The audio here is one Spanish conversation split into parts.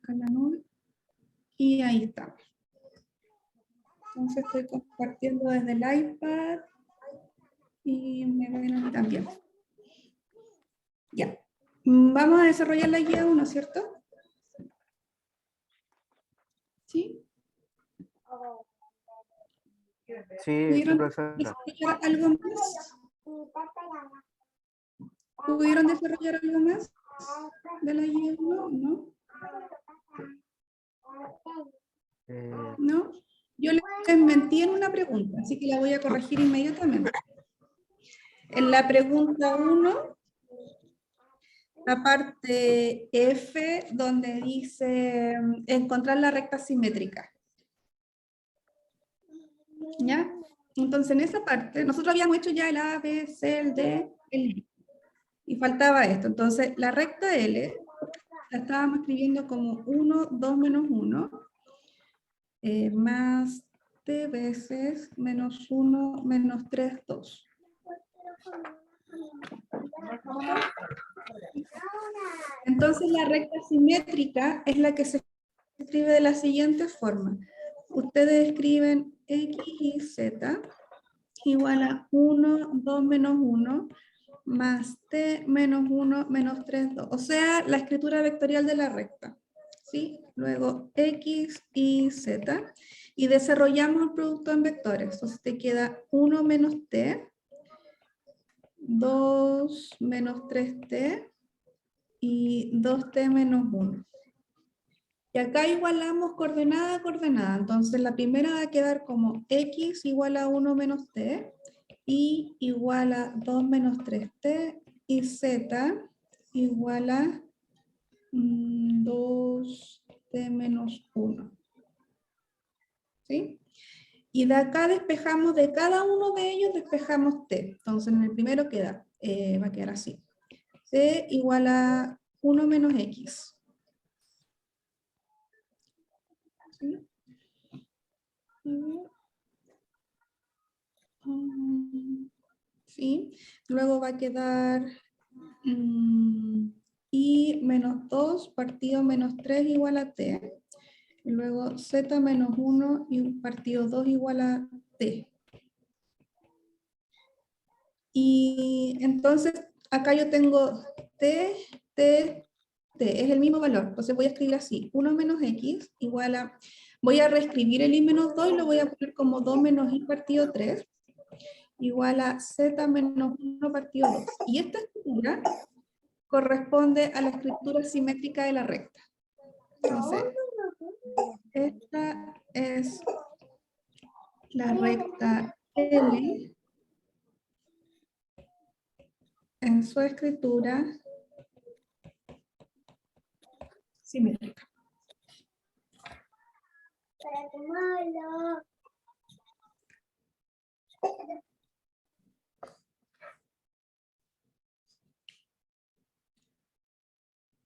acá en la nube. Y ahí está. Entonces estoy compartiendo desde el iPad y me ven a mí también. Ya. Vamos a desarrollar la guía 1, ¿cierto? ¿Sí? Sí, ¿Pudieron profesora. desarrollar algo más? ¿Pudieron desarrollar algo más de la guía 1? ¿No? ¿No? Yo les mentí en una pregunta, así que la voy a corregir inmediatamente. En la pregunta 1, la parte F, donde dice encontrar la recta simétrica. ¿Ya? Entonces, en esa parte, nosotros habíamos hecho ya el A, B, C, el D, el I. Y faltaba esto. Entonces, la recta L la estábamos escribiendo como 1, 2 menos 1, más T veces menos 1, menos 3, 2. Entonces, la recta simétrica es la que se escribe de la siguiente forma. Ustedes escriben X y Z igual a 1, 2 menos 1, más T menos 1, menos 3, 2. O sea, la escritura vectorial de la recta. ¿Sí? Luego X y Z. Y desarrollamos el producto en vectores. Entonces te queda 1 menos T, 2 menos 3T y 2T menos 1. Y acá igualamos coordenada a coordenada. Entonces la primera va a quedar como X igual a 1 menos T, Y igual a 2 menos 3T, y Z igual a 2T menos 1. ¿Sí? Y de acá despejamos, de cada uno de ellos despejamos T. Entonces en el primero queda, va a quedar así. T igual a 1 menos X. ¿Sí? ¿Sí? Luego va a quedar y menos 2 partido menos 3 igual a T. Y luego Z menos 1 y partido 2 igual a T. Y entonces acá yo tengo T, T, T. Es el mismo valor. Entonces voy a escribir así. 1 menos X igual a... Voy a reescribir el I menos 2 y lo voy a poner como 2 menos I partido 3. Igual a Z menos 1 partido 2. Y esta escritura corresponde a la escritura simétrica de la recta. Entonces, esta es la recta L en su escritura simétrica.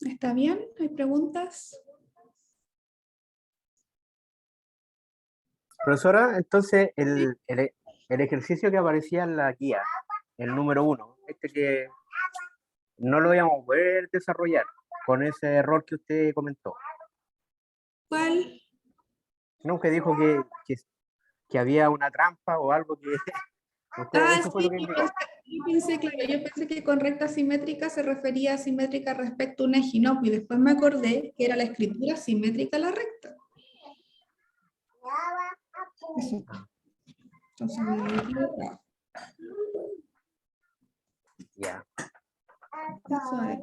¿Está bien? ¿Hay preguntas? Profesora, entonces el ejercicio que aparecía en la guía, el número 1, este que no lo íbamos a poder desarrollar con ese error que usted comentó. ¿Cuál? No, que dijo que había una trampa o algo que... eso fue Sí, lo que indicó. yo pensé que con recta simétrica se refería a simétrica respecto a un eje, no, y después me acordé que era la escritura simétrica de la recta. Eso. Entonces me había equivocado. Ya. Eso es.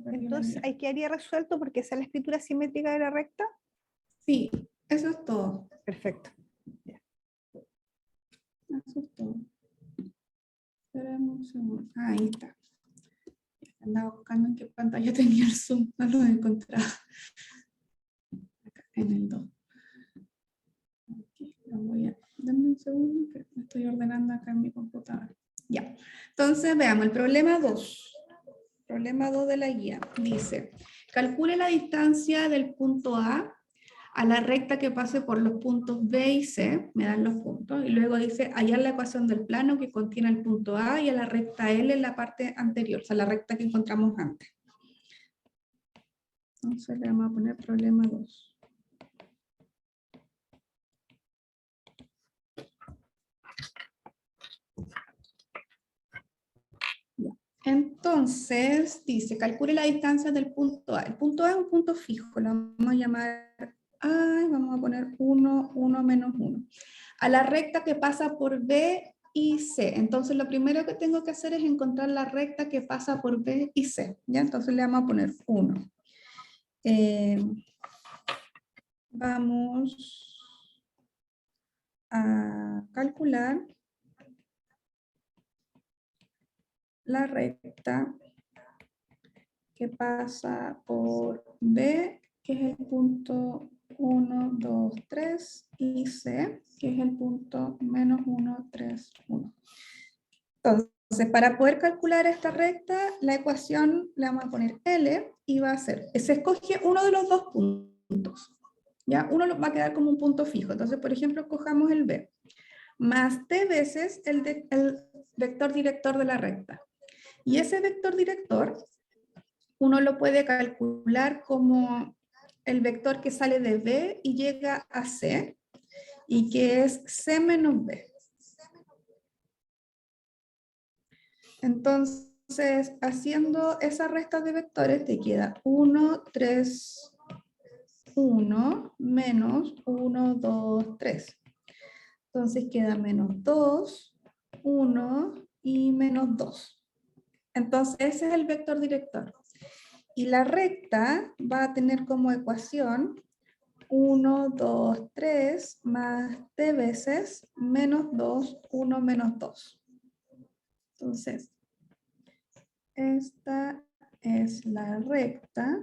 Entonces, ¿ahí quedaría resuelto porque esa es la escritura simétrica de la recta? Sí, eso es todo. Perfecto. Eso es todo. Esperemos un segundo. Ahí está. Andaba buscando en qué pantalla tenía el Zoom, no lo he encontrado. Acá, en el 2. Aquí, lo voy a... Dame un segundo que me estoy ordenando acá en mi computadora. Ya. Entonces, veamos el problema 2. Problema 2 de la guía. Dice, calcule la distancia del punto A A la recta que pase por los puntos B y C, me dan los puntos, y luego dice hallar la ecuación del plano que contiene el punto A y a la recta L en la parte anterior, o sea, la recta que encontramos antes. Entonces le vamos a poner problema 2. Entonces, dice, calcule la distancia del punto A. El punto A es un punto fijo, lo vamos a llamar A, y vamos a poner 1, 1 menos 1. A la recta que pasa por B y C. Entonces, lo primero que tengo que hacer es encontrar la recta que pasa por B y C. ¿Ya? Entonces, le vamos a poner 1. Vamos a calcular la recta que pasa por B, que es el punto 1, 2, 3, y C, que es el punto menos 1, 3, 1. Entonces, para poder calcular esta recta, la ecuación le vamos a poner L y va a ser, se escoge uno de los dos puntos, ¿ya? Uno va a quedar como un punto fijo. Entonces, por ejemplo, escojamos el B, más T veces el vector director de la recta. Y ese vector director, uno lo puede calcular como el vector que sale de B y llega a C, y que es C menos B. Entonces, haciendo esa resta de vectores, te queda 1, 3, 1, menos 1, 2, 3. Entonces queda menos 2, 1 y menos 2. Entonces, ese es el vector director. Y la recta va a tener como ecuación 1, 2, 3 más t veces menos 2, 1 menos 2. Entonces, esta es la recta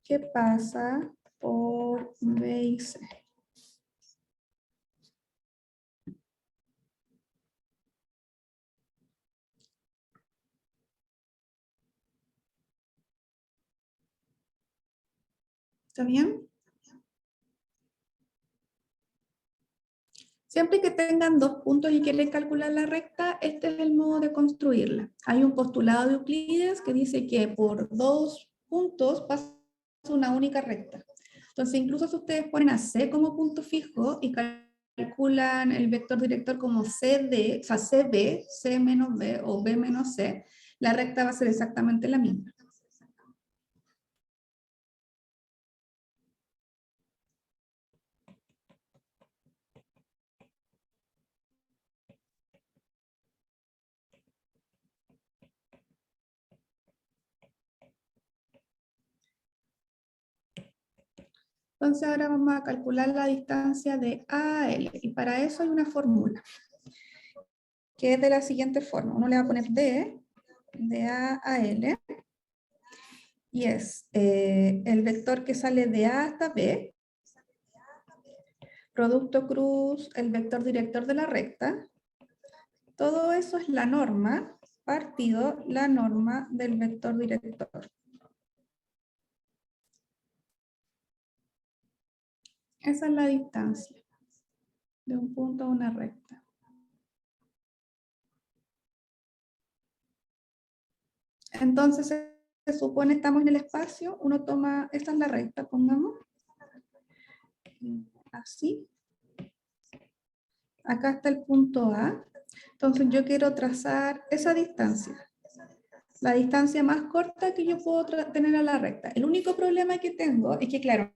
que pasa por B y C. ¿Está bien? Siempre que tengan dos puntos y quieren calcular la recta, este es el modo de construirla. Hay un postulado de Euclides que dice que por dos puntos pasa una única recta. Entonces, incluso si ustedes ponen a C como punto fijo y calculan el vector director como CD, o sea, CB, C menos B o B menos C, la recta va a ser exactamente la misma. Entonces ahora vamos a calcular la distancia de A a L, y para eso hay una fórmula, que es de la siguiente forma. Uno le va a poner D, de A a L, y es el vector que sale de A hasta B, producto cruz, el vector director de la recta. Todo eso es la norma, partido la norma del vector director. Esa es la distancia de un punto a una recta. Entonces, se supone estamos en el espacio, uno toma, esta es la recta, pongamos, así. Acá está el punto A. Entonces yo quiero trazar esa distancia. La distancia más corta que yo puedo tener a la recta. El único problema que tengo es que, claro,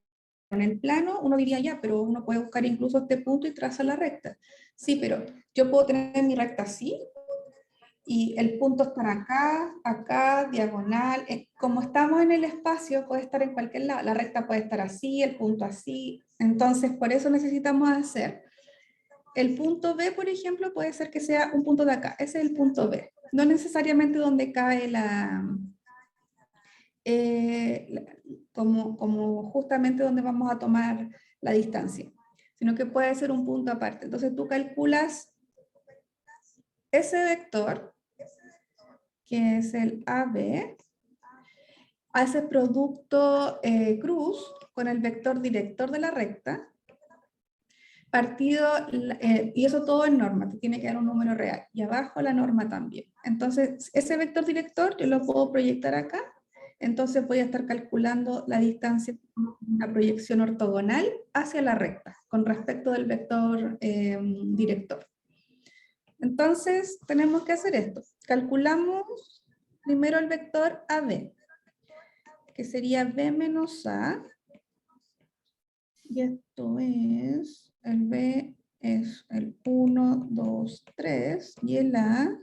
en el plano uno diría ya, pero uno puede buscar incluso este punto y trazar la recta. Sí, pero yo puedo tener mi recta así, y el punto estar acá, acá, diagonal. Como estamos en el espacio, puede estar en cualquier lado. La recta puede estar así, el punto así. Entonces, por eso necesitamos hacer el punto B, por ejemplo, puede ser que sea un punto de acá. Ese es el punto B. No necesariamente donde cae como justamente donde vamos a tomar la distancia, sino que puede ser un punto aparte. Entonces tú calculas ese vector, que es el AB, hace producto cruz con el vector director de la recta, partido, y eso todo en norma, te tiene que dar un número real, y abajo la norma también. Entonces, ese vector director yo lo puedo proyectar acá, entonces voy a estar calculando la distancia, la proyección ortogonal hacia la recta, con respecto del vector director. Entonces, tenemos que hacer esto. Calculamos primero el vector AB, que sería B menos A, y esto es, el B es el 1, 2, 3, y el A,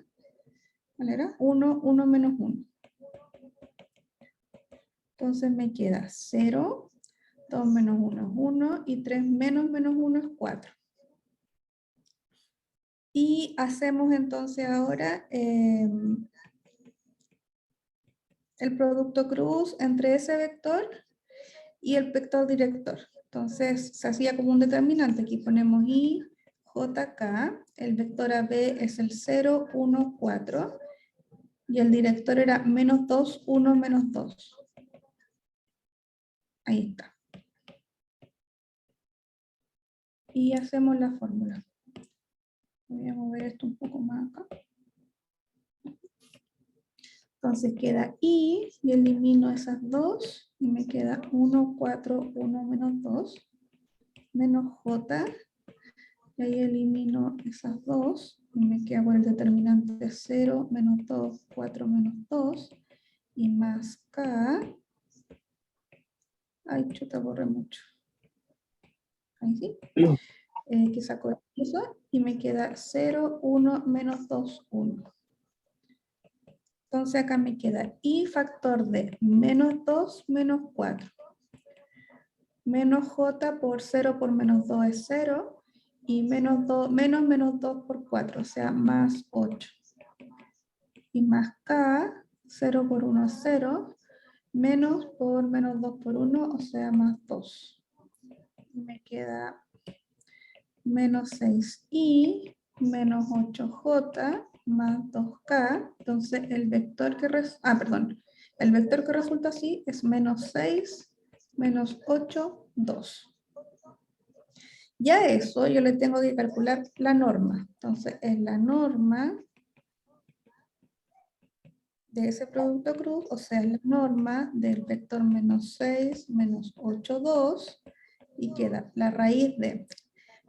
¿cuál era? 1, 1 menos 1. Entonces me queda 0, 2 menos 1 es 1, y 3 menos 1 es 4. Y hacemos entonces ahora el producto cruz entre ese vector y el vector director. Entonces se hacía como un determinante. Aquí ponemos I, J, K. El vector AB es el 0, 1, 4. Y el director era menos 2, 1, menos 2. Ahí está. Y hacemos la fórmula. Voy a mover esto un poco más acá. Entonces queda I, y elimino esas dos, y me queda 1, 4, 1, menos 2, menos J, y ahí elimino esas dos, y me queda por el determinante 0, menos 2, 4, menos 2, y más K, ay, chuta, borré mucho, ahí sí, que saco eso, y me queda 0, 1, menos 2, 1. Entonces acá me queda I factor de menos 2 menos 4. Menos J por 0 por menos 2 es 0. Y menos 2 menos 2 por 4, o sea, más 8. Y más K, 0 por 1 es 0. Menos por menos 2 por 1, o sea, más 2. Me queda menos 6i menos 8j más 2k. Entonces el vector que el vector que resulta así es menos 6 menos 8, 2. Ya eso yo le tengo que calcular la norma. Entonces es la norma de ese producto cruz, o sea, la norma del vector menos 6 menos 8, 2, y queda la raíz de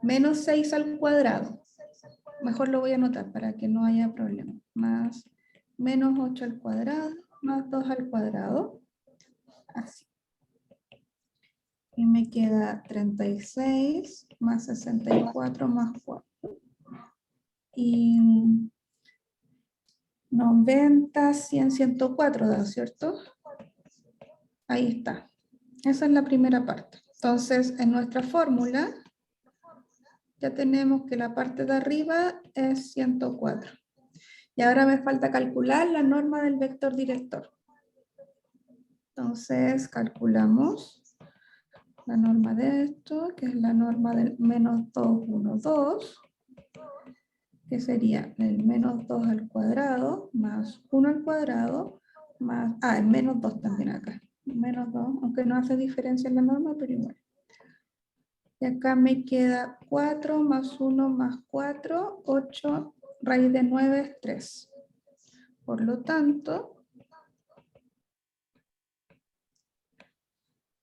menos 6 al cuadrado. Mejor lo voy a anotar para que no haya problema. Más menos 8 al cuadrado, más 2 al cuadrado. Así. Y me queda 36 más 64 más 4. Y 90, 100, 104 da, ¿cierto? Ahí está. Esa es la primera parte. Entonces, en nuestra fórmula ya tenemos que la parte de arriba es 104. Y ahora me falta calcular la norma del vector director. Entonces calculamos la norma de esto, que es la norma del menos 2, 1, 2, que sería el menos 2 al cuadrado más 1 al cuadrado más, el menos 2 también acá. Menos 2, aunque no hace diferencia en la norma, pero igual. Y acá me queda 4 más 1 más 4, 8, raíz de 9 es 3. Por lo tanto,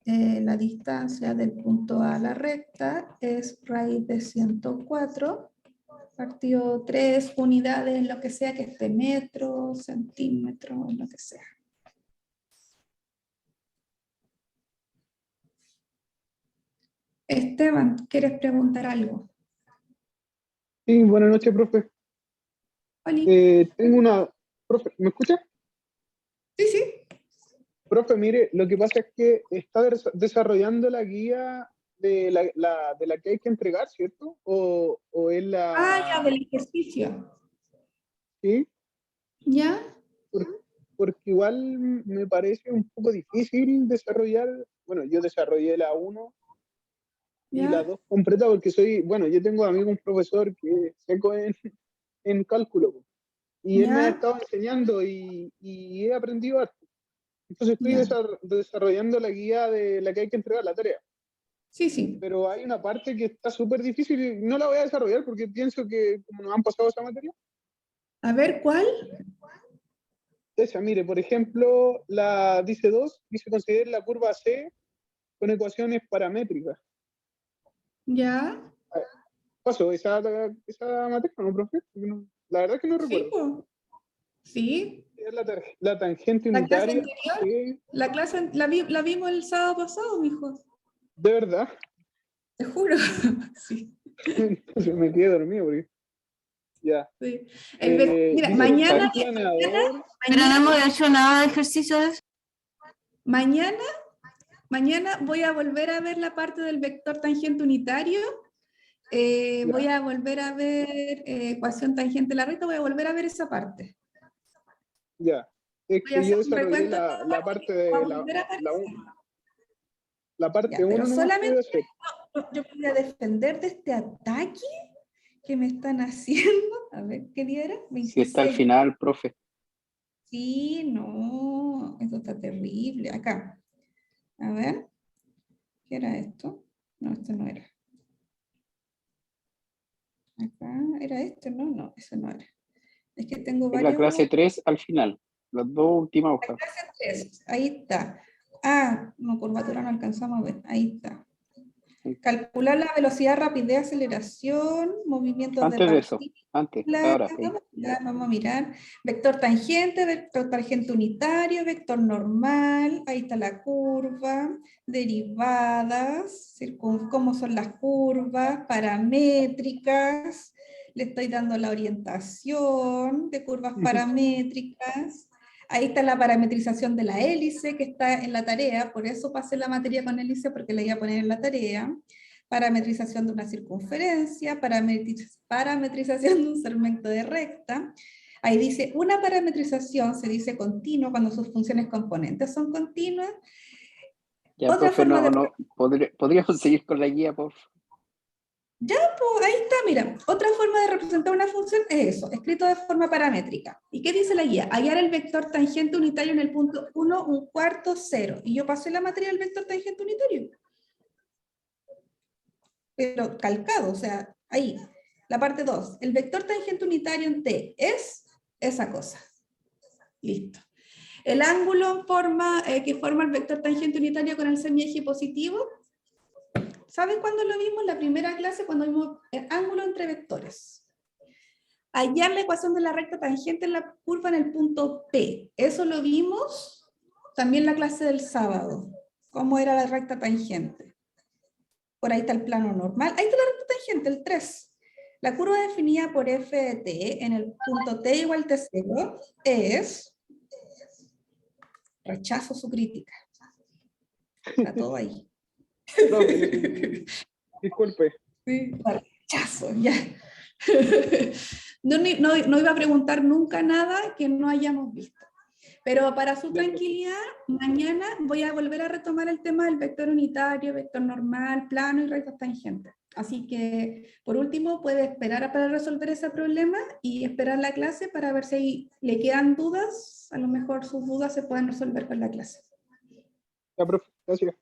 la distancia del punto A a la recta es raíz de 104, partido 3 unidades, lo que sea que esté, metro, centímetro, lo que sea. Esteban, ¿quieres preguntar algo? Sí, buenas noches, profe. Oli. Tengo una... Profe, ¿me escucha? Sí, sí. Profe, mire, lo que pasa es que está desarrollando la guía de la que hay que entregar, ¿cierto? O es Ya, la... del ejercicio. ¿Sí? ¿Ya? Porque igual me parece un poco difícil desarrollar... Bueno, yo desarrollé la 1 y la ¿Ya? 2 completa porque soy... Bueno, yo tengo amigo, un profesor que es seco en cálculo. Y él me ha ¿Ya? estado enseñando y he aprendido harto. Entonces estoy Ya. desarrollando la guía de la que hay que entregar la tarea. Sí, sí. Pero hay una parte que está súper difícil y no la voy a desarrollar porque pienso que como nos han pasado esa materia. A ver, ¿cuál? Esa, mire, por ejemplo, la dice 2, dice considerar la curva C con ecuaciones paramétricas. Ya. ¿Pasó esa materia, no, profe? La verdad es que no Sí, recuerdo. po. Sí. Es la tangente La clase unitaria. anterior, la clase, la vimos el sábado pasado, mijo. De verdad. Te juro. Sí. Entonces me quedé dormido porque ya. Sí. Mira, Dice mañana, vector planeador. Pero no hemos hecho nada de ejercicio de eso. mañana voy a volver a ver la parte del vector tangente unitario. Voy a volver a ver ecuación tangente de la recta, voy a volver a ver esa parte. Ya. Es Voy a que yo hacer un desarrollé recuento de toda la parte de voy a volver a la aparecer. La parte Ya, 1 pero nomás pude solamente hacer. yo voy a defender de este ataque que me están haciendo. A ver, ¿qué día era? Si está al 26. final, profe. Sí, no, esto está terrible. Acá. A ver, ¿qué era esto? No, esto no era. Acá era este, ¿no? No, eso no era. Es que tengo Es la varios. clase 3 al final. Las dos últimas hojas. Clase 3, ahí está. Ah, no, curvatura no alcanzamos a ver. Ahí está. Calcular la velocidad, rapidez, aceleración, movimientos de Antes de eso. partículas. Antes. Ahora. Vamos a mirar. Vector tangente unitario, vector normal. Ahí está la curva. Derivadas, cómo son las curvas, paramétricas. Le estoy dando la orientación de curvas paramétricas. Ahí está la parametrización de la hélice que está en la tarea, por eso pasé la materia con hélice porque la iba a poner en la tarea. Parametrización de una circunferencia, parametrización de un segmento de recta. Ahí dice, una parametrización se dice continua cuando sus funciones componentes son continuas. Ya, Otra profe, forma de... no. ¿Podríamos seguir con la guía, por favor? Ya, pues ahí está, mira, otra forma de representar una función es eso, escrito de forma paramétrica. ¿Y qué dice la guía? Hallar el vector tangente unitario en el punto 1, 1/4, 0. Y yo pasé la materia del vector tangente unitario. Pero calcado, o sea, ahí. La parte 2, el vector tangente unitario en T es esa cosa. Listo. El ángulo que forma el vector tangente unitario con el semieje positivo. ¿Saben cuándo lo vimos? En la primera clase, cuando vimos el ángulo entre vectores. Hallar la ecuación de la recta tangente en la curva en el punto P. Eso lo vimos también en la clase del sábado. ¿Cómo era la recta tangente? Por ahí está el plano normal. Ahí está la recta tangente, el 3. La curva definida por f de t en el punto t igual t0 es... Rechazo su crítica. Está todo ahí. No, disculpe. Sí, rechazo, ya. No iba a preguntar nunca nada que no hayamos visto. Pero para su tranquilidad, mañana voy a volver a retomar el tema del vector unitario, vector normal, plano y rectas tangentes. Así que, por último, puede esperar para resolver ese problema y esperar la clase para ver si le quedan dudas. A lo mejor sus dudas se pueden resolver con la clase. Ya, profe, gracias.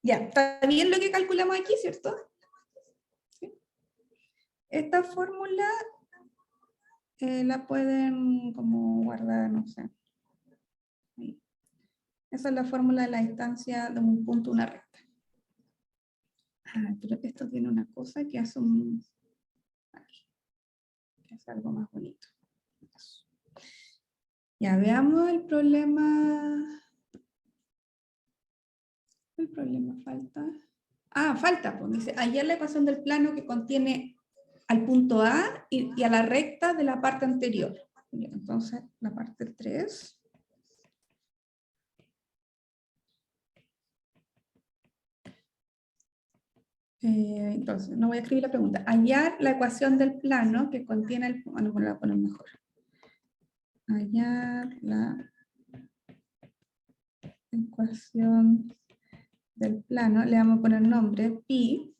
Ya, ¿está bien lo que calculamos aquí, cierto? ¿Sí? Esta fórmula la pueden como guardar, no sé. Ahí. Esa es la fórmula de la distancia de un punto a una recta. Ah, pero esto tiene una cosa que hace aquí, que hace algo más bonito. Ya veamos el problema. El problema falta. Ah, falta, pues dice, hallar la ecuación del plano que contiene al punto A y a la recta de la parte anterior. Entonces, la parte 3. Entonces, no voy a escribir la pregunta. Hallar la ecuación del plano que contiene el... Bueno, voy a poner mejor. Hallar la ecuación del plano, le vamos a poner nombre, pi,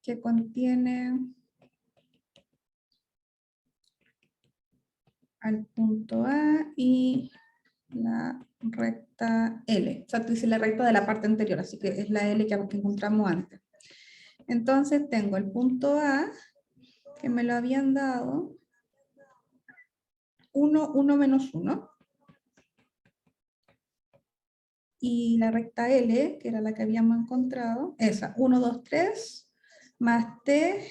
que contiene al punto A y la recta L. Exacto, dice la recta de la parte anterior, así que es la L que encontramos antes. Entonces tengo el punto A, que me lo habían dado, 1, 1 menos 1. Y la recta L, que era la que habíamos encontrado, esa, 1, 2, 3, más T,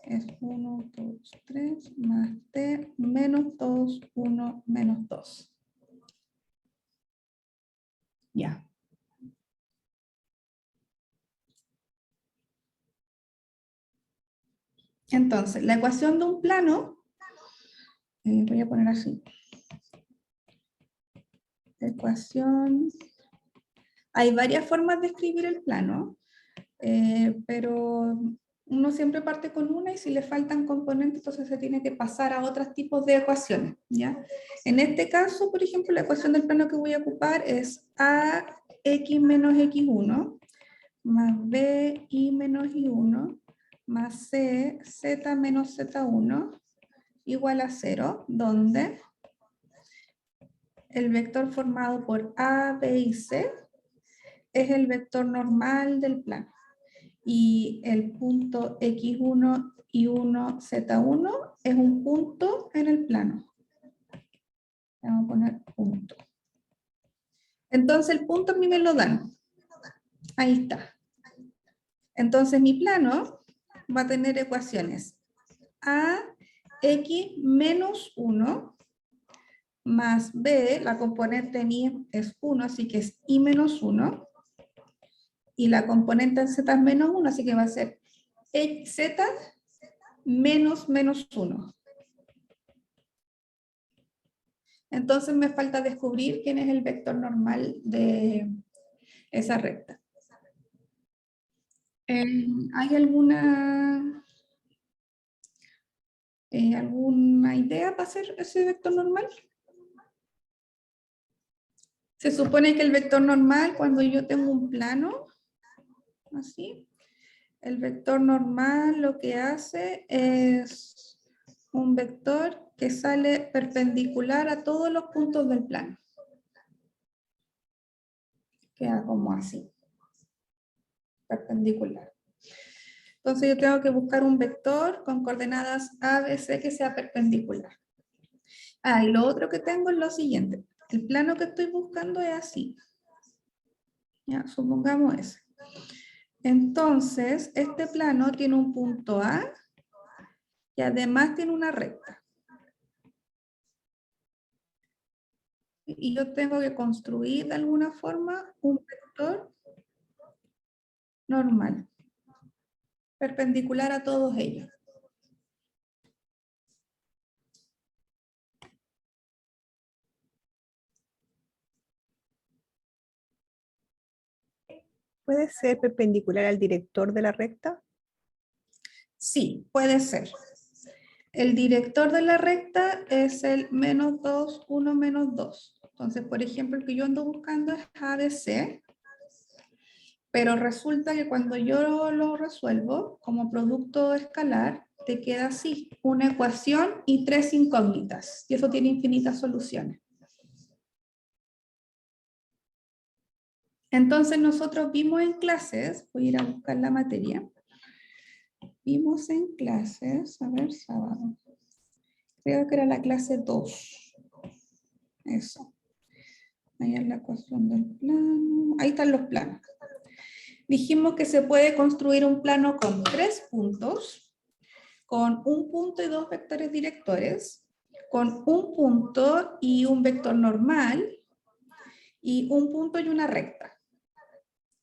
es 1, 2, 3, más T, menos 2, 1, menos 2. Ya. Entonces, la ecuación de un plano, voy a poner así. Ecuación. Hay varias formas de escribir el plano, pero uno siempre parte con una y si le faltan componentes, entonces se tiene que pasar a otros tipos de ecuaciones, ¿ya? En este caso, por ejemplo, la ecuación del plano que voy a ocupar es AX menos X1 más BY menos Y1 más C, Z menos Z1 igual a 0, donde el vector formado por A, B y C es el vector normal del plano. Y el punto X1, Y1, Z1 es un punto en el plano. Vamos a poner punto. Entonces el punto a mí me lo dan. Ahí está. Entonces mi plano va a tener ecuaciones A, X menos 1 más B, la componente en Y es 1, así que es Y menos 1. Y la componente en Z es menos 1, así que va a ser Z menos 1. Entonces me falta descubrir quién es el vector normal de esa recta. ¿Hay alguna idea para hacer ese vector normal? Se supone que el vector normal, cuando yo tengo un plano, así, el vector normal lo que hace es un vector que sale perpendicular a todos los puntos del plano. Queda como así, perpendicular. Entonces yo tengo que buscar un vector con coordenadas A, B, C que sea perpendicular. Ah, y lo otro que tengo es lo siguiente. El plano que estoy buscando es así. Ya, supongamos ese. Entonces, este plano tiene un punto A y además tiene una recta. Y yo tengo que construir de alguna forma un vector normal, perpendicular a todos ellos. ¿Puede ser perpendicular al director de la recta? Sí, puede ser. El director de la recta es el menos 2, 1, menos 2. Entonces, por ejemplo, el que yo ando buscando es ABC, pero resulta que cuando yo lo resuelvo como producto escalar, te queda así, una ecuación y 3 incógnitas, y eso tiene infinitas soluciones. Entonces nosotros vimos en clases, voy a ir a buscar la materia, vimos en clases, a ver, sábado, creo que era la clase 2, eso. Ahí es la ecuación del plano, ahí están los planos. Dijimos que se puede construir un plano con 3 puntos, con un punto y 2 vectores directores, con un punto y un vector normal, y un punto y una recta.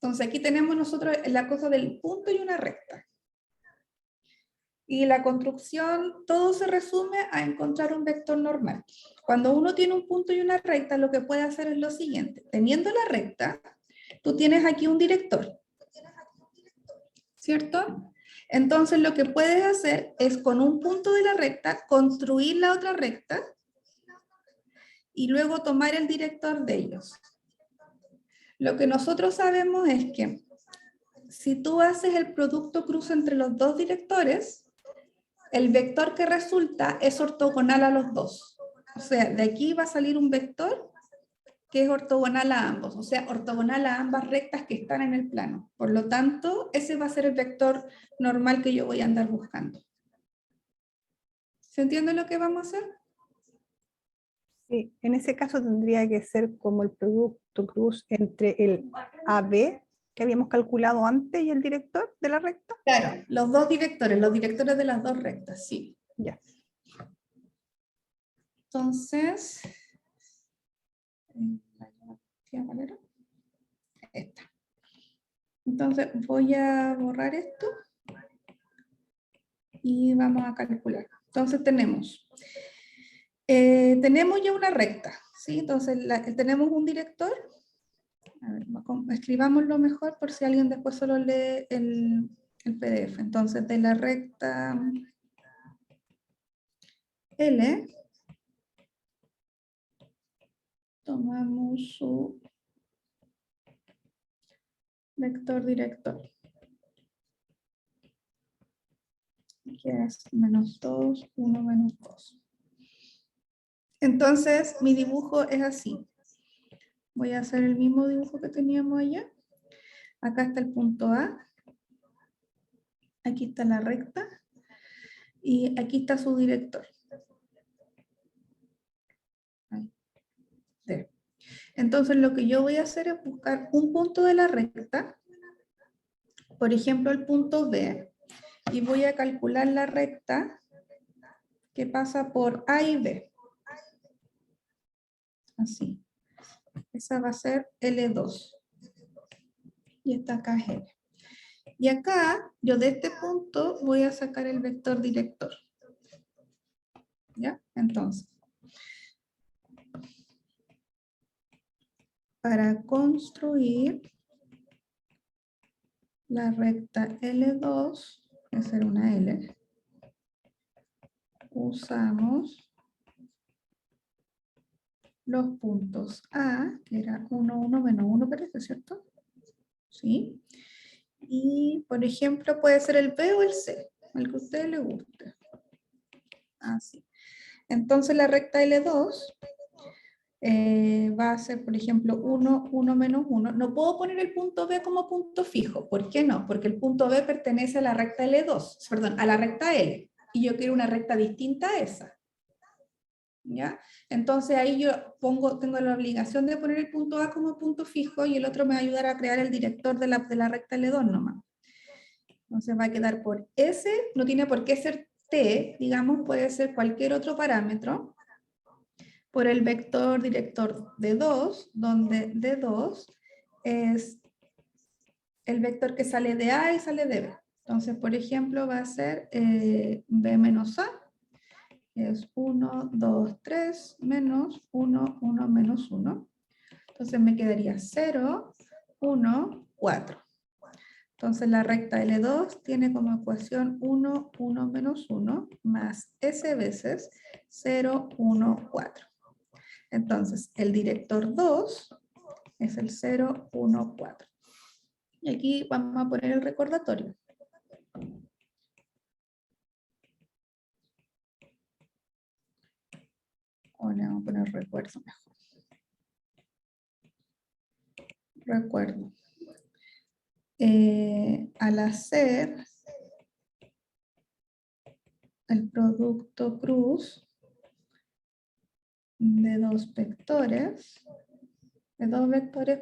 Entonces aquí tenemos nosotros la cosa del punto y una recta. Y la construcción, todo se resume a encontrar un vector normal. Cuando uno tiene un punto y una recta, lo que puede hacer es lo siguiente. Teniendo la recta, tú tienes aquí un director, ¿cierto? Entonces lo que puedes hacer es con un punto de la recta, construir la otra recta y luego tomar el director de ellos. Lo que nosotros sabemos es que si tú haces el producto cruce entre los dos directores, el vector que resulta es ortogonal a los dos. O sea, de aquí va a salir un vector que es ortogonal a ambos, o sea, ortogonal a ambas rectas que están en el plano. Por lo tanto, ese va a ser el vector normal que yo voy a andar buscando. ¿Se entiende lo que vamos a hacer? Sí, en ese caso tendría que ser como el producto cruz entre el AB que habíamos calculado antes y el director de la recta. Claro, los dos directores, los directores de las dos rectas, sí. Ya. Entonces, ¿cuál era? Esta. Entonces voy a borrar esto y vamos a calcular. Entonces tenemos ya una recta, ¿sí? Entonces tenemos un director. A ver, escribámoslo mejor por si alguien después solo lee el PDF. Entonces de la recta L, tomamos su vector director, que es -2, 1, -2. Entonces, mi dibujo es así. Voy a hacer el mismo dibujo que teníamos allá. Acá está el punto A. Aquí está la recta. Y aquí está su director. Ahí. D. Entonces, lo que yo voy a hacer es buscar un punto de la recta. Por ejemplo, el punto B. Y voy a calcular la recta que pasa por A y B. Así. Esa va a ser L2. Y esta acá es L. Y acá, yo de este punto voy a sacar el vector director. ¿Ya? Entonces, para construir la recta L2, que es una L, usamos los puntos A, que era 1, 1, menos 1, parece, ¿cierto? ¿Sí? Y, por ejemplo, puede ser el B o el C, el que a ustedes les guste. Así. Entonces, la recta L2 va a ser, por ejemplo, 1, 1, menos 1. No puedo poner el punto B como punto fijo. ¿Por qué no? Porque el punto B pertenece a la recta L2, perdón, a la recta L. Y yo quiero una recta distinta a esa. ¿Ya? Entonces ahí yo tengo la obligación de poner el punto A como punto fijo y el otro me va a ayudar a crear el director de la recta L2 nomás. Entonces va a quedar por S, no tiene por qué ser T, digamos, puede ser cualquier otro parámetro, por el vector director D2, donde D2 es el vector que sale de A y sale de B. Entonces, por ejemplo, va a ser B menos A, que es 1, 2, 3, menos 1, 1, menos 1. Entonces me quedaría 0, 1, 4. Entonces la recta L2 tiene como ecuación 1, 1, menos 1, más S veces 0, 1, 4. Entonces, el director 2 es el 0, 1, 4. Y aquí vamos a poner el recordatorio. O le vamos a poner recuerdo mejor. Recuerdo. Al hacer el producto cruz de dos vectores,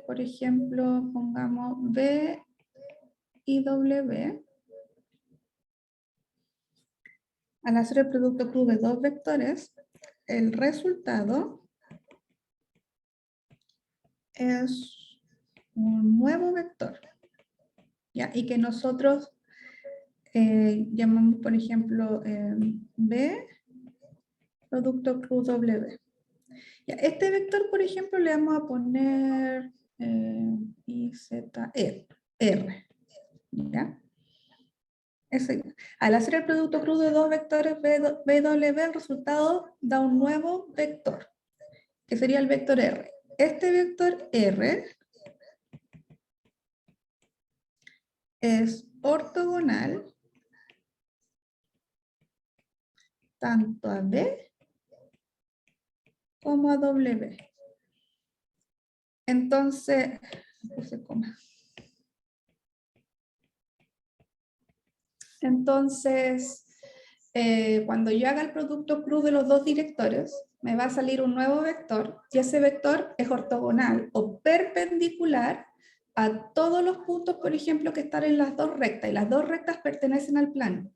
por ejemplo, pongamos B y W. Al hacer el producto cruz de dos vectores, el resultado es un nuevo vector, ¿ya? Y que nosotros llamamos, por ejemplo, B, producto cruz W. Ya, este vector, por ejemplo, le vamos a poner R, ¿ya? Al hacer el producto cruz de dos vectores BW, el resultado da un nuevo vector, que sería el vector R. Este vector R es ortogonal tanto a B como a W. Entonces, puse coma. Entonces, cuando yo haga el producto cruz de los dos directores, me va a salir un nuevo vector y ese vector es ortogonal o perpendicular a todos los puntos, por ejemplo, que están en las dos rectas, y las dos rectas pertenecen al plano.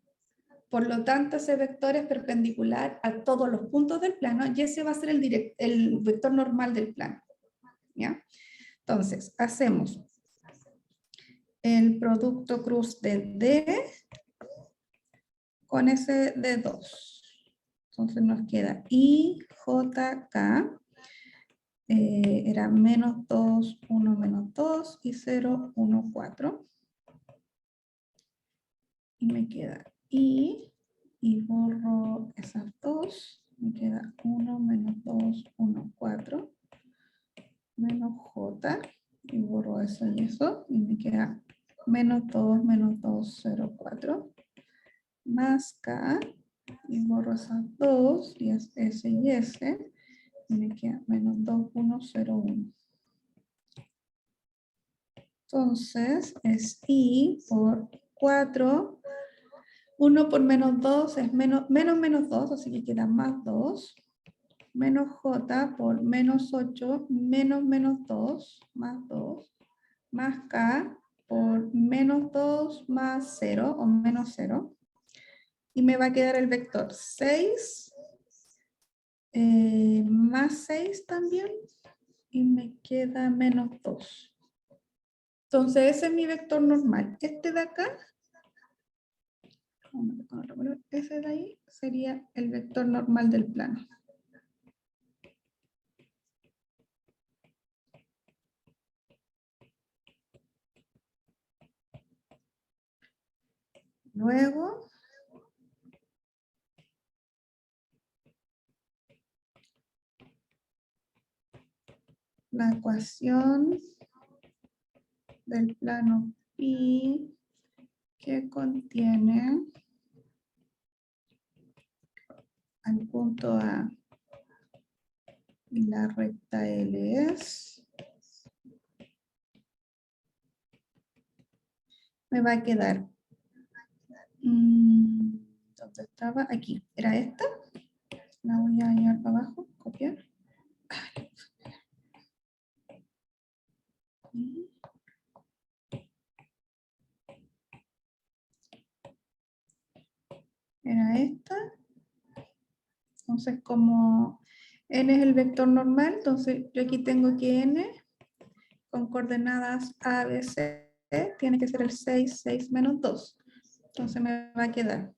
Por lo tanto, ese vector es perpendicular a todos los puntos del plano y ese va a ser el vector normal del plano. ¿Ya? Entonces, hacemos el producto cruz de D con ese de 2. Entonces nos queda IJK, era menos 2, 1, menos 2 y 0, 1, 4. Y me queda I, y borro esas dos, me queda 1, menos 2, 1, 4, menos J, y borro eso y eso, y me queda menos 2, 0, 4, más K, y borro esas dos, y es S y S, y me queda menos 2, 1, 0, 1. Entonces es I por 4, 1 por menos 2 es menos 2, así que queda más 2, menos J por menos 8, menos 2, más 2, más K por menos 2 más 0 o menos 0. Y me va a quedar el vector 6 más 6 también. Y me queda menos 2. Entonces ese es mi vector normal. Este de acá, ese de ahí sería el vector normal del plano. Luego, la ecuación del plano pi que contiene al punto A y la recta L es, me va a quedar, ¿dónde estaba? Aquí, ¿era esta? La voy a llevar para abajo, copiar. Era esta. Entonces, como n es el vector normal, entonces yo aquí tengo que n con coordenadas A, B, C, tiene que ser el 6, 6 menos 2. Entonces me va a quedar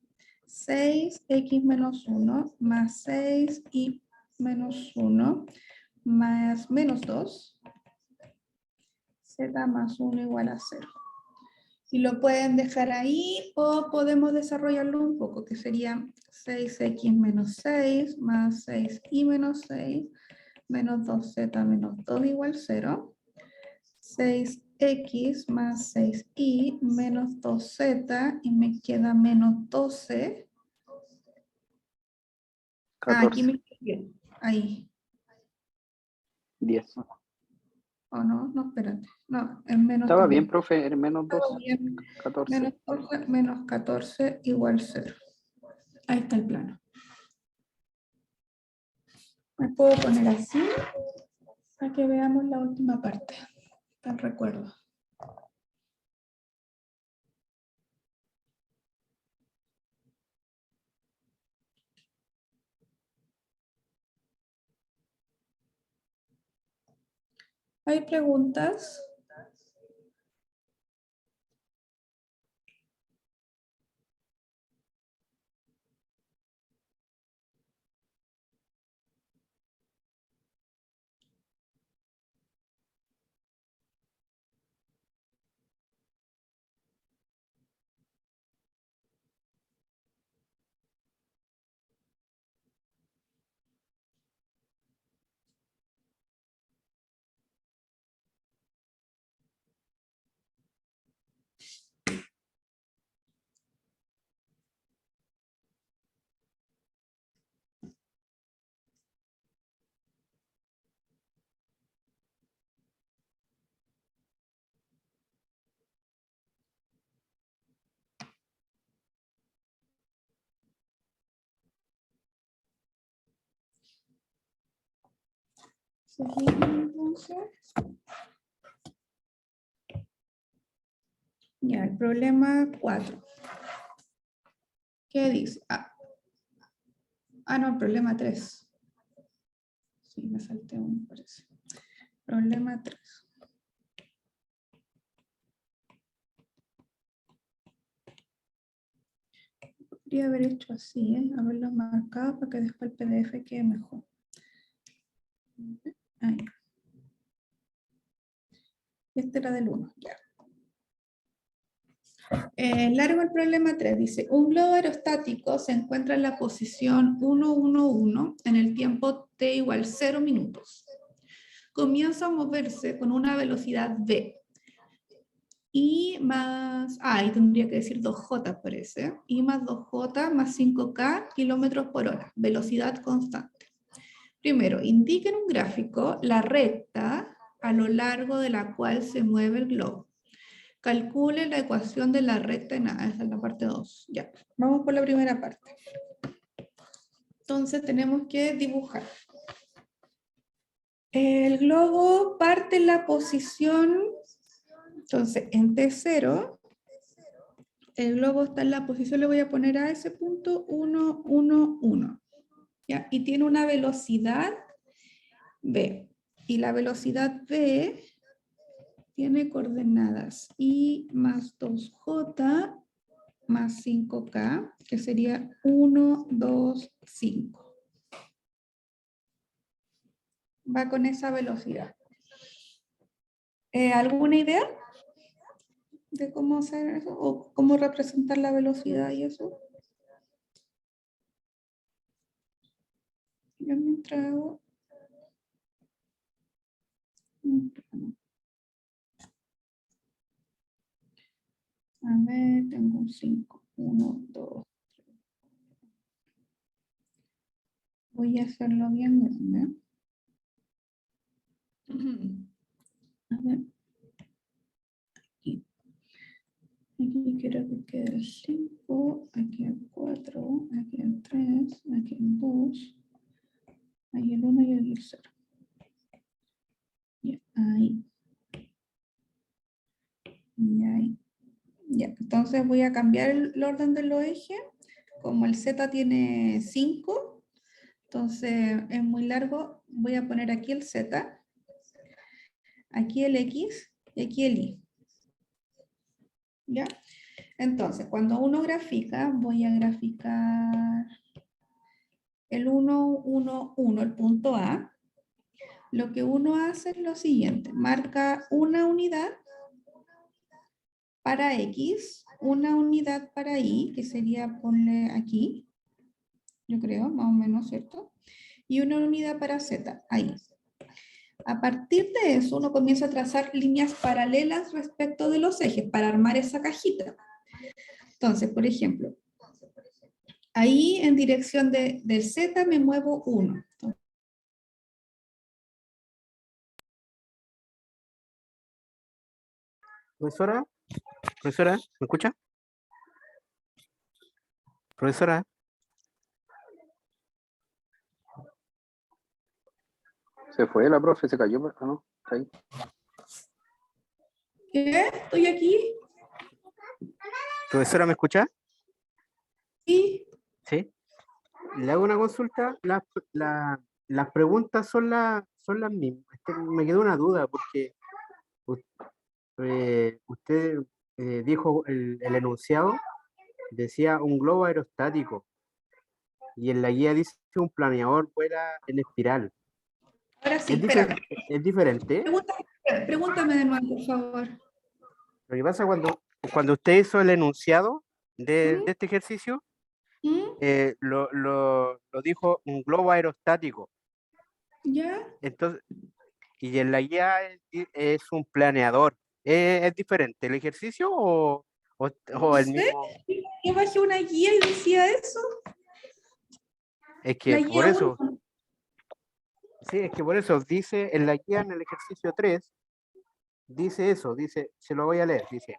6x menos 1 más 6y menos 1 más menos 2, z más 1 igual a 0. Y lo pueden dejar ahí o podemos desarrollarlo un poco, que sería 6x menos 6 más 6y menos 6 menos 2z menos 2 igual 0. 6x más 6y menos 2z y me queda menos 12. Aquí 14, me quedé. Ahí. 10. Oh, no, no, espérate. No, es menos Estaba 3. bien, profe, en menos 2, Estaba bien. 14. Menos 12 menos 14 igual 0. Ahí está el plano. Me puedo poner así para que veamos la última parte del recuerdo. ¿Hay preguntas? Seguimos entonces. Ya, el problema 4. ¿Qué dice? No, el problema 3. Sí, me salté uno, parece. Problema 3. Podría haber hecho así, haberlo marcado para que después el PDF quede mejor. Ahí. Este era del 1, ya. Largo el problema 3, dice, un globo aerostático se encuentra en la posición 111 en el tiempo t igual 0 minutos. Comienza a moverse con una velocidad v. Y más, ahí tendría que decir 2j parece, y más 2j más 5k kilómetros por hora, velocidad constante. Primero, indique en un gráfico la recta a lo largo de la cual se mueve el globo. Calcule la ecuación de la recta en A. Esa es la parte 2. Ya, vamos por la primera parte. Entonces tenemos que dibujar. El globo parte en la posición, entonces en T0, el globo está en la posición, le voy a poner a ese punto 1, 1, 1. ¿Ya? Y tiene una velocidad v. Y la velocidad v tiene coordenadas i más 2j más 5k, que sería 1, 2, 5. Va con esa velocidad. ¿Alguna idea de cómo hacer eso? ¿O cómo representar la velocidad y eso? Yo mientras hago... A ver, tengo un 5. 1, 2, 3. Voy a hacerlo bien grande. A ver. Aquí. Aquí quiero que quede el 5, aquí el 4, aquí el 3, aquí el 2, ahí el 1 y aquí el 0. Ya, ahí. Y ahí. Ya, entonces voy a cambiar el orden de los ejes. Como el Z tiene 5, entonces es muy largo, voy a poner aquí el Z, aquí el X y aquí el Y. ¿Ya? Entonces, cuando uno grafica, voy a graficar el 1, 1, 1, el punto A. Lo que uno hace es lo siguiente, marca una unidad para X, una unidad para Y, que sería ponle aquí, yo creo, más o menos, ¿cierto? Y una unidad para Z, ahí. A partir de eso, uno comienza a trazar líneas paralelas respecto de los ejes para armar esa cajita. Entonces, por ejemplo, ahí en dirección del Z me muevo 1. Profesora, profesora, ¿me escucha? Profesora, Se fue la profe, se cayó, pero no, está ahí. ¿Qué? ¿Estoy aquí? profesora, ¿me escucha? Sí. Sí. Le hago una consulta. Las preguntas son las mismas. Es que me quedó una duda porque usted dijo el enunciado, decía un globo aerostático y en la guía dice un planeador vuela en espiral. Ahora sí, espérame. Es diferente. Pregúntame de nuevo, por favor. Lo que pasa cuando usted hizo el enunciado de este ejercicio, lo dijo un globo aerostático. ¿Ya? Entonces, y en la guía es un planeador. ¿Es diferente el ejercicio o No el sé. mismo? Yo bajé una guía y decía eso. Es La que guía por eso, 1. sí, es que por eso dice en la guía, en el ejercicio 3, dice eso, se lo voy a leer, dice,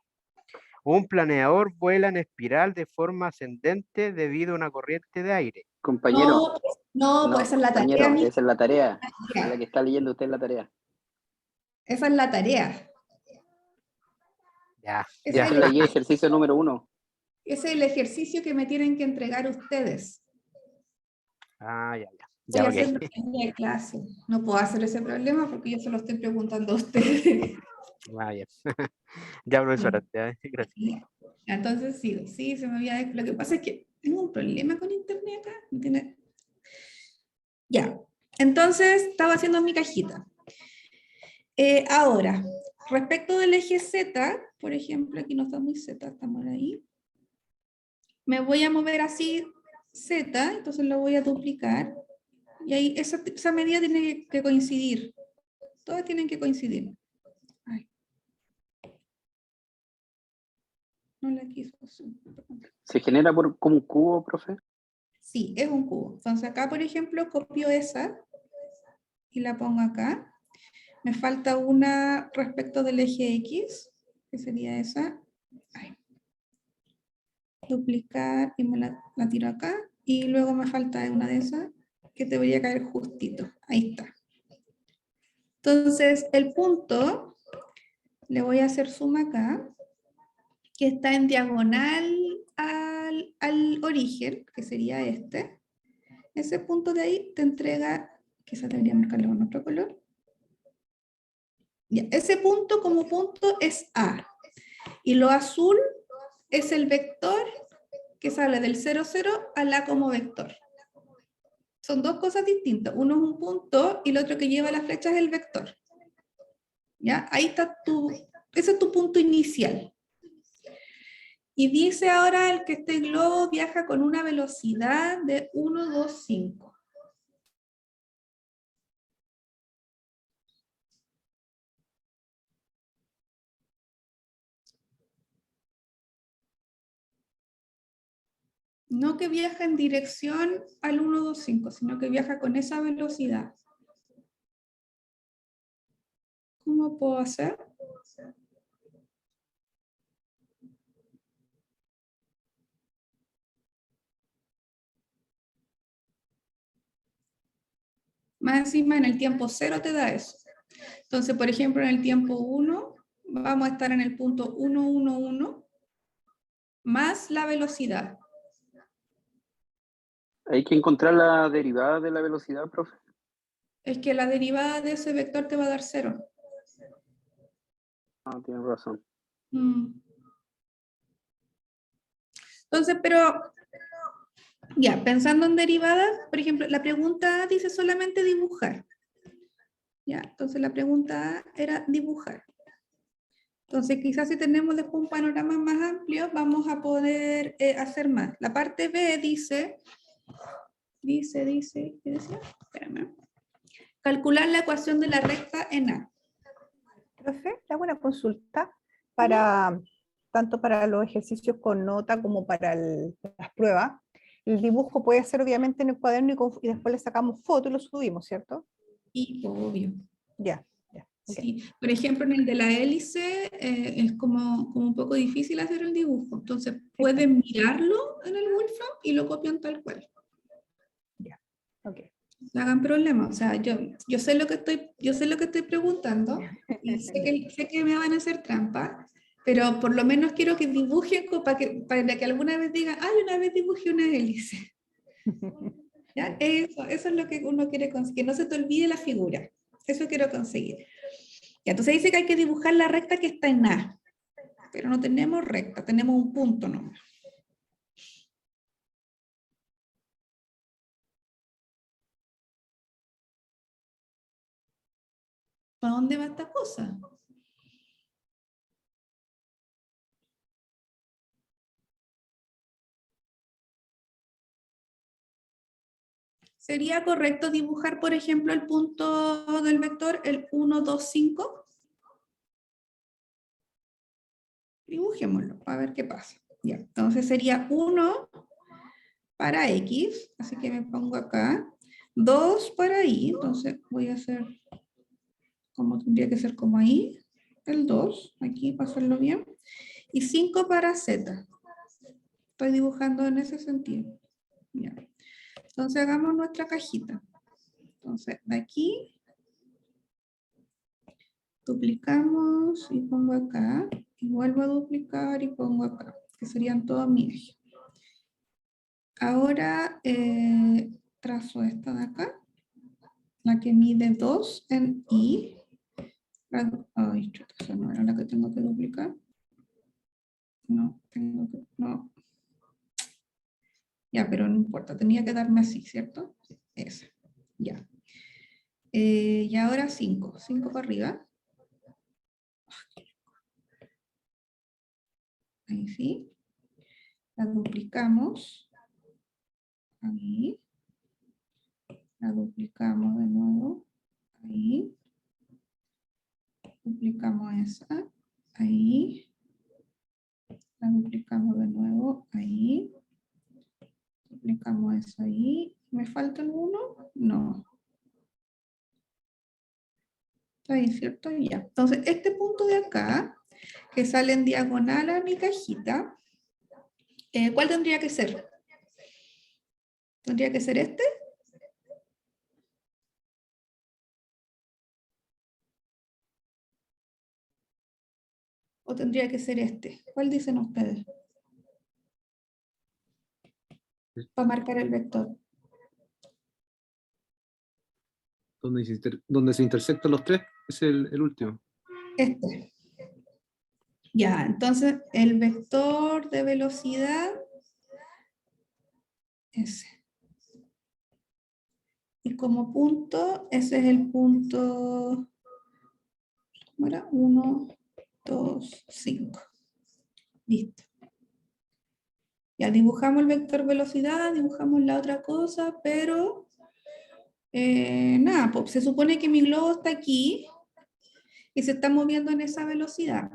un planeador vuela en espiral de forma ascendente debido a una corriente de aire. Compañero, No, No, No, pues esa es la compañero, tarea, esa es la tarea. Ya. La que está leyendo usted es la tarea. Esa es la tarea. Ya, Ese ya. es Esa es la guía de ejercicio número 1. Ese es el ejercicio que me tienen que entregar ustedes. Ah, ya, ya. Voy Ya, a ok. hacer una de clase. No puedo hacer ese problema porque yo se lo estoy preguntando a ustedes. Ah, ya. Ya, profesora, ya, gracias. Ya. Entonces sigo. Sí, se me había... Lo que pasa es que tengo un problema con internet acá. ¿Me entiendes? Ya. Entonces estaba haciendo mi cajita. Ahora, respecto del eje Z, por ejemplo, aquí no está muy Z, estamos ahí. Me voy a mover así Z, entonces lo voy a duplicar. Y ahí esa medida tiene que coincidir. Todas tienen que coincidir. Ay. No la quiso hacer. ¿Se genera como un cubo, profe? Sí, es un cubo. Entonces acá, por ejemplo, copio esa y la pongo acá. Me falta una respecto del eje X, que sería esa. Ay. Duplicar y me la tiro acá. Y luego me falta una de esas que debería caer justito. Ahí está. Entonces, el punto, le voy a hacer zoom acá, que está en diagonal al origen, que sería este. Ese punto de ahí te entrega, quizás debería marcarlo con otro color. Ya, ese punto como punto es A. Y lo azul es el vector que sale del 0, 0 al A como vector. Son dos cosas distintas. Uno es un punto y el otro que lleva las flechas es el vector. ¿Ya? Ahí está ese es tu punto inicial. Y dice ahora que este globo viaja con una velocidad de 1,25. No que viaja en dirección al 1,25, sino que viaja con esa velocidad. ¿Cómo puedo hacer? Más encima en el tiempo 0 te da eso. Entonces, por ejemplo, en el tiempo 1 vamos a estar en el punto 111 más la velocidad. Hay que encontrar la derivada de la velocidad, profe. Es que la derivada de ese vector te va a dar 0. Ah, tienes razón. Entonces, pero ya, pensando en derivadas, por ejemplo, la pregunta A dice solamente dibujar. Ya, entonces la pregunta A era dibujar. Entonces, quizás si tenemos después un panorama más amplio, vamos a poder hacer más. La parte B dice, ¿qué decía? Espérame. Calcular la ecuación de la recta en A. Profe, le hago una consulta para tanto para los ejercicios con nota como para las pruebas. El dibujo puede ser obviamente en el cuaderno y después le sacamos foto y lo subimos, ¿cierto? Y obvio. Ya. Ok. Sí. Por ejemplo, en el de la hélice es como un poco difícil hacer el dibujo. Entonces, pueden mirarlo en el Wolfram y lo copian tal cual. Ya, ok. No hagan problema. O sea, yo sé lo que estoy preguntando y sé que me van a hacer trampa, pero por lo menos quiero que dibujen para que alguna vez digan, ay, una vez dibujé una hélice. ¿Ya? Eso es lo que uno quiere conseguir, que no se te olvide la figura. Eso quiero conseguir. Ya, entonces dice que hay que dibujar la recta que está en A, pero no tenemos recta, tenemos un punto nomás. ¿Para dónde va esta cosa? ¿Sería correcto dibujar, por ejemplo, el punto del vector, el 1, 2, 5? Dibujémoslo, a ver qué pasa. Ya, entonces sería 1 para X, así que me pongo acá. 2 para Y, entonces voy a hacer como tendría que ser como ahí. El 2, aquí para hacerlo bien. Y 5 para Z. Estoy dibujando en ese sentido. Ya. Entonces hagamos nuestra cajita. Entonces de aquí duplicamos y pongo acá. Y vuelvo a duplicar y pongo acá, que serían todos mis ejes. Ahora trazo esta de acá, la que mide 2 en I. Ay, chuta, esa no era la que tengo que duplicar. No, tengo que, no. Ya, pero no importa, tenía que darme así, ¿cierto? Esa, ya. Y ahora 5, 5 para arriba. Ahí sí. La duplicamos. Ahí. La duplicamos de nuevo. Ahí. Duplicamos esa. Ahí. La duplicamos de nuevo. Ahí. Duplicamos eso ahí. ¿Me falta alguno? No. Está ahí, ¿cierto? Ya. Entonces, este punto de acá, que sale en diagonal a mi cajita, ¿cuál tendría que ser? ¿Tendría que ser este? ¿O tendría que ser este? ¿Cuál dicen ustedes? Para marcar el vector. Donde se intersectan los tres es el último. Este. Ya, entonces el vector de velocidad, ese. Y como punto, ese es el punto, ¿cómo era? 1, 2, 5. Listo. Ya dibujamos el vector velocidad, dibujamos la otra cosa, pero nada, pues, se supone que mi globo está aquí y se está moviendo en esa velocidad.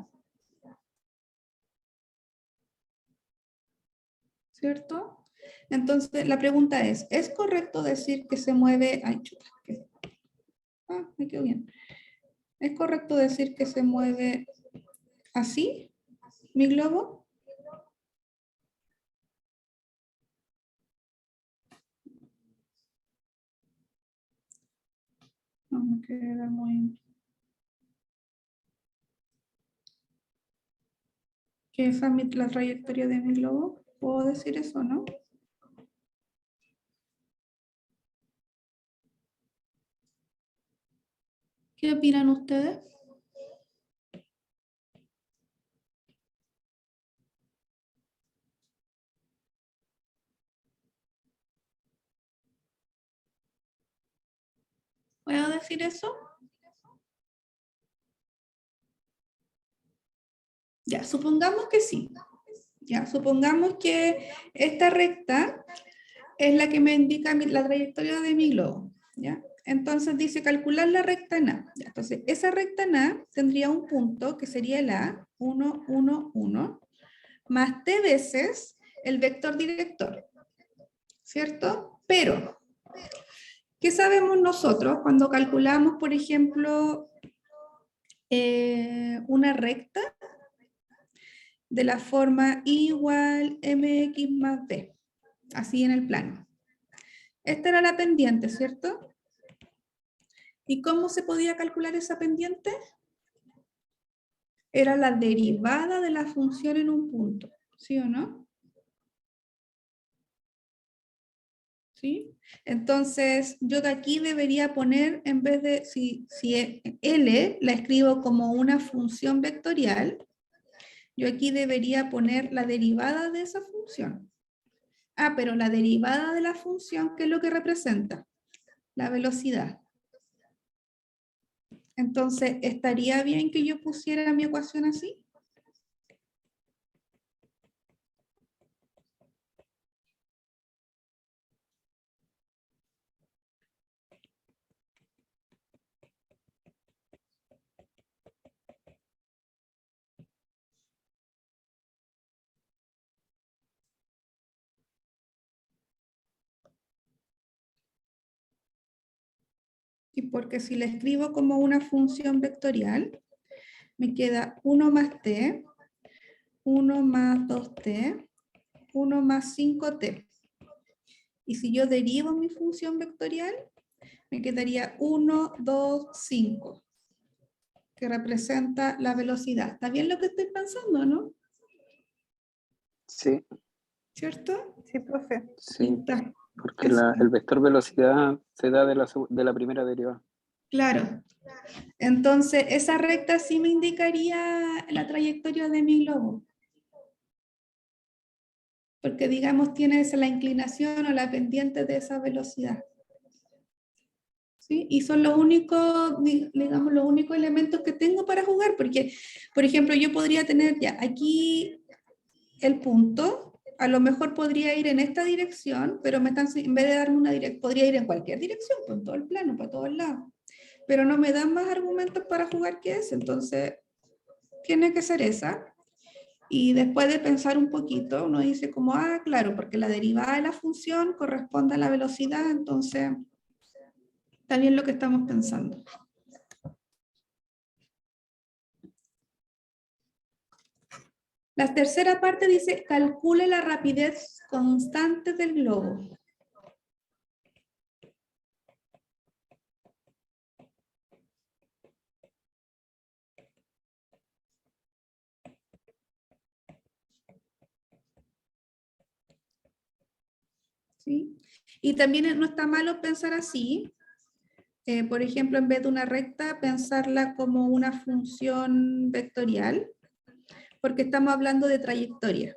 ¿Cierto? Entonces, la pregunta ¿es correcto decir que se mueve? Ay, chuta. Me quedó bien. ¿Es correcto decir que se mueve así, mi globo? No me queda muy... ¿Que esa es la trayectoria de mi globo? ¿Puedo decir eso, no? ¿Qué opinan ustedes? ¿Puedo decir eso? Ya, supongamos que sí. Ya, supongamos que esta recta es la que me indica la trayectoria de mi globo. ¿Ya? Entonces dice calcular la recta en A. Ya, entonces, esa recta en A tendría un punto que sería el A, 1, 1, 1, más T veces el vector director. ¿Cierto? Pero, ¿qué sabemos nosotros cuando calculamos, por ejemplo, una recta de la forma I igual mx más b? Así en el plano. Esta era la pendiente, ¿cierto? ¿Y cómo se podía calcular esa pendiente? Era la derivada de la función en un punto, ¿sí o no? ¿Sí? Entonces, yo de aquí debería poner, en vez de, si L la escribo como una función vectorial, yo aquí debería poner la derivada de esa función. Ah, pero la derivada de la función, ¿qué es lo que representa? La velocidad. Entonces, ¿estaría bien que yo pusiera mi ecuación así? Y porque si la escribo como una función vectorial, me queda 1 más t, 1 más 2t, 1 más 5t. Y si yo derivo mi función vectorial, me quedaría 1, 2, 5, que representa la velocidad. ¿Está bien lo que estoy pensando, no? Sí, ¿Cierto? Sí, profe. sí. Está. Porque el vector velocidad se da de la primera derivada. Claro. Entonces, esa recta sí me indicaría la trayectoria de mi globo. Porque, digamos, tiene la inclinación o la pendiente de esa velocidad. ¿Sí? Y son los únicos, digamos, los únicos elementos que tengo para jugar. Porque, por ejemplo, yo podría tener ya aquí el punto, a lo mejor podría ir en esta dirección, pero en vez de darme una dirección, podría ir en cualquier dirección, pues en todo el plano, para todos lados. Pero no me dan más argumentos para jugar que ese, entonces tiene que ser esa. Y después de pensar un poquito, uno dice como, ah, claro, porque la derivada de la función corresponde a la velocidad, entonces está bien lo que estamos pensando. La tercera parte dice, calcule la rapidez constante del globo. ¿Sí? Y también no está malo pensar así. Por ejemplo, en vez de una recta, pensarla como una función vectorial, porque estamos hablando de trayectoria.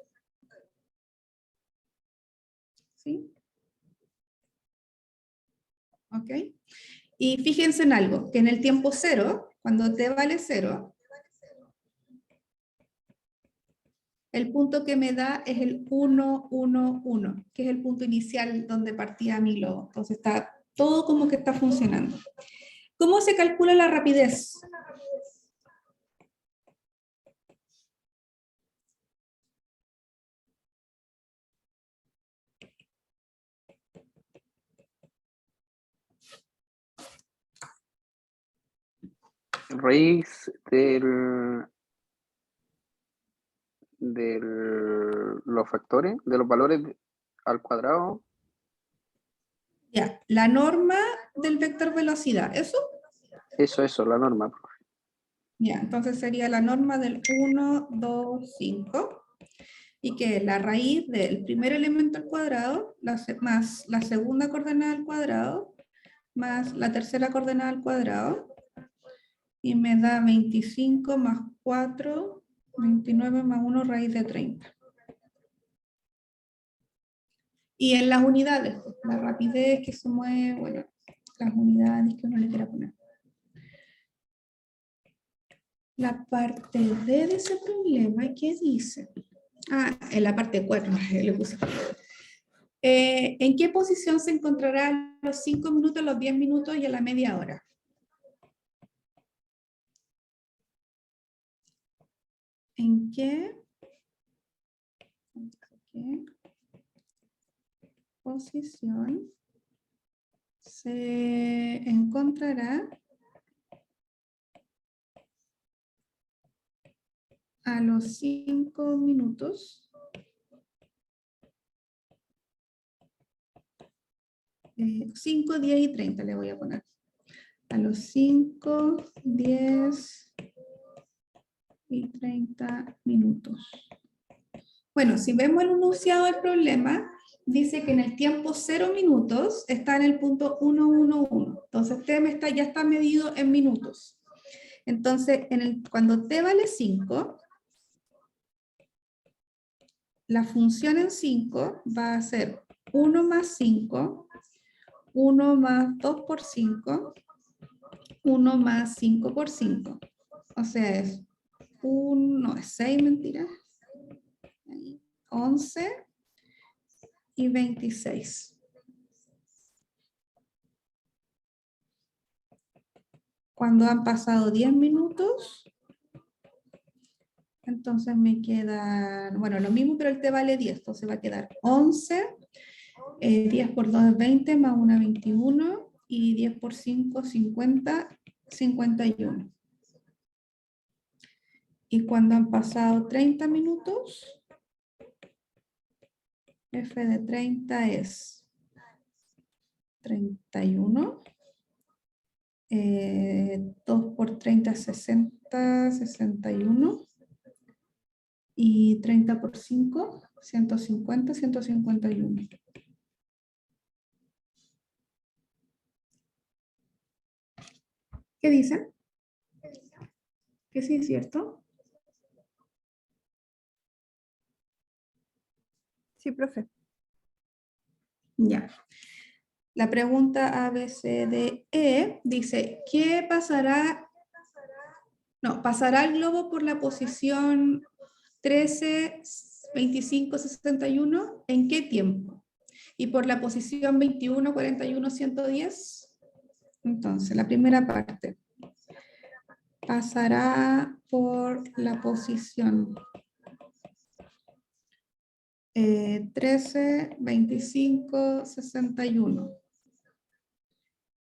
¿Sí? ¿Ok? Y fíjense en algo, que en el tiempo cero, cuando t vale 0, el punto que me da es el 1, 1, 1, que es el punto inicial donde partía mi globo. Entonces está todo como que está funcionando. ¿Cómo se calcula la rapidez? Raíz de los factores, de los valores al cuadrado. Ya, la norma del vector velocidad, ¿eso? Eso, la norma, profe. Ya, entonces sería la norma del 1, 2, 5. Y que la raíz del primer elemento al cuadrado, más la segunda coordenada al cuadrado, más la tercera coordenada al cuadrado, y me da 25 más 4, 29 más 1 raíz de 30. Y en las unidades, la rapidez que se mueve, bueno, las unidades que uno le quiera poner. La parte D de ese problema, ¿qué dice? Ah, en la parte 4, le puse. ¿En qué posición se encontrará a los 5 minutos, a los 10 minutos y a la media hora? ¿En qué posición se encontrará a los 5 minutos, 5, 10 y 30 le voy a poner. A los 5, 10 y 30 minutos. Bueno, si vemos el enunciado del problema, dice que en el tiempo 0 minutos está en el punto 1, 1, 1. Entonces t ya está medido en minutos. Entonces, cuando t vale 5, la función en 5 va a ser 1 más 5, 1 más 2 por 5, 1 más 5 por 5. O sea, es 1, no, es 6, mentira. 11 y 26. Cuando han pasado 10 minutos, entonces me quedan, bueno, lo mismo, pero el t vale 10, entonces va a quedar 11, 10 por 2 es 20, más 1 21, y 10 por 5, 50, 51. Y cuando han pasado 30 minutos, f de 30 es 31. 2 por 30, 60, 61. Y 30 por 5, 150, 151. ¿Qué dicen? Que sí es cierto. Sí, profe. Ya. La pregunta A, B, C, D, E dice, ¿qué pasará? No, pasará el globo por la posición 13, 25, 61, ¿en qué tiempo? Y por la posición 21, 41, 110. Entonces, la primera parte. Pasará por la posición 13, 25, 61.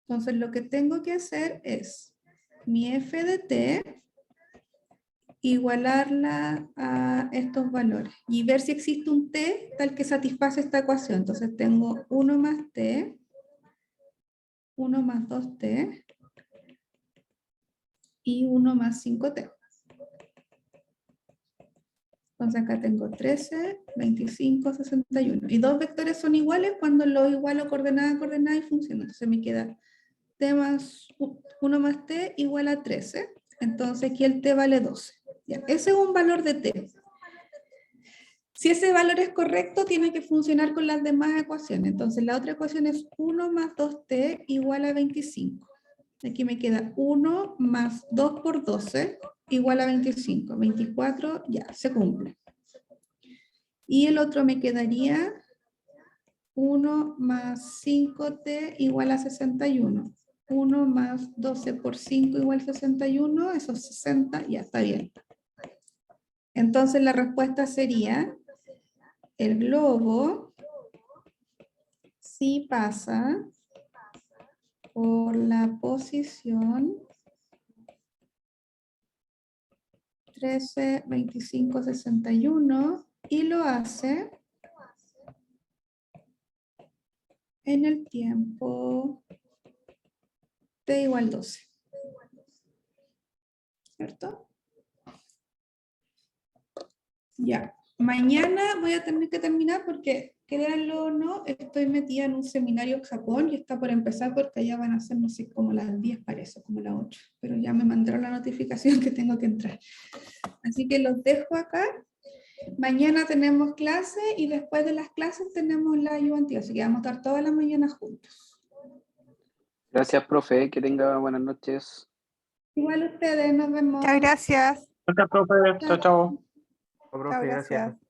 Entonces, lo que tengo que hacer es mi f de t igualarla a estos valores y ver si existe un t tal que satisface esta ecuación. Entonces, tengo 1 más t, 1 más 2t y 1 más 5t. Entonces acá tengo 13, 25, 61. Y dos vectores son iguales cuando lo igualo coordenada a coordenada y funciona. Entonces me queda t más 1 más t igual a 13. Entonces aquí el t vale 12. Ya, ese es un valor de t. Si ese valor es correcto, tiene que funcionar con las demás ecuaciones. Entonces la otra ecuación es 1 más 2t igual a 25. Aquí me queda 1 más 2 por 12 igual a 25. 24 ya se cumple. Y el otro me quedaría 1 más 5t igual a 61. 1 más 12 por 5 igual a 61. Eso es 60, ya está bien. Entonces la respuesta sería, el globo sí pasa por la posición 13, 25, 61 y lo hace en el tiempo t igual 12. ¿Cierto? Ya. Mañana voy a tener que terminar porque, créanlo o no, estoy metida en un seminario en Japón y está por empezar porque allá van a ser, no sé, como las 10 parece, como las 8. Pero ya me mandaron la notificación que tengo que entrar. Así que los dejo acá. Mañana tenemos clase y después de las clases tenemos la ayudantiva. Así que vamos a estar toda la mañana juntos. Gracias, profe. Que tenga buenas noches. Igual ustedes, nos vemos. Muchas gracias. Gracias, profe. Chao, chao. Profe, Chao, gracias. gracias.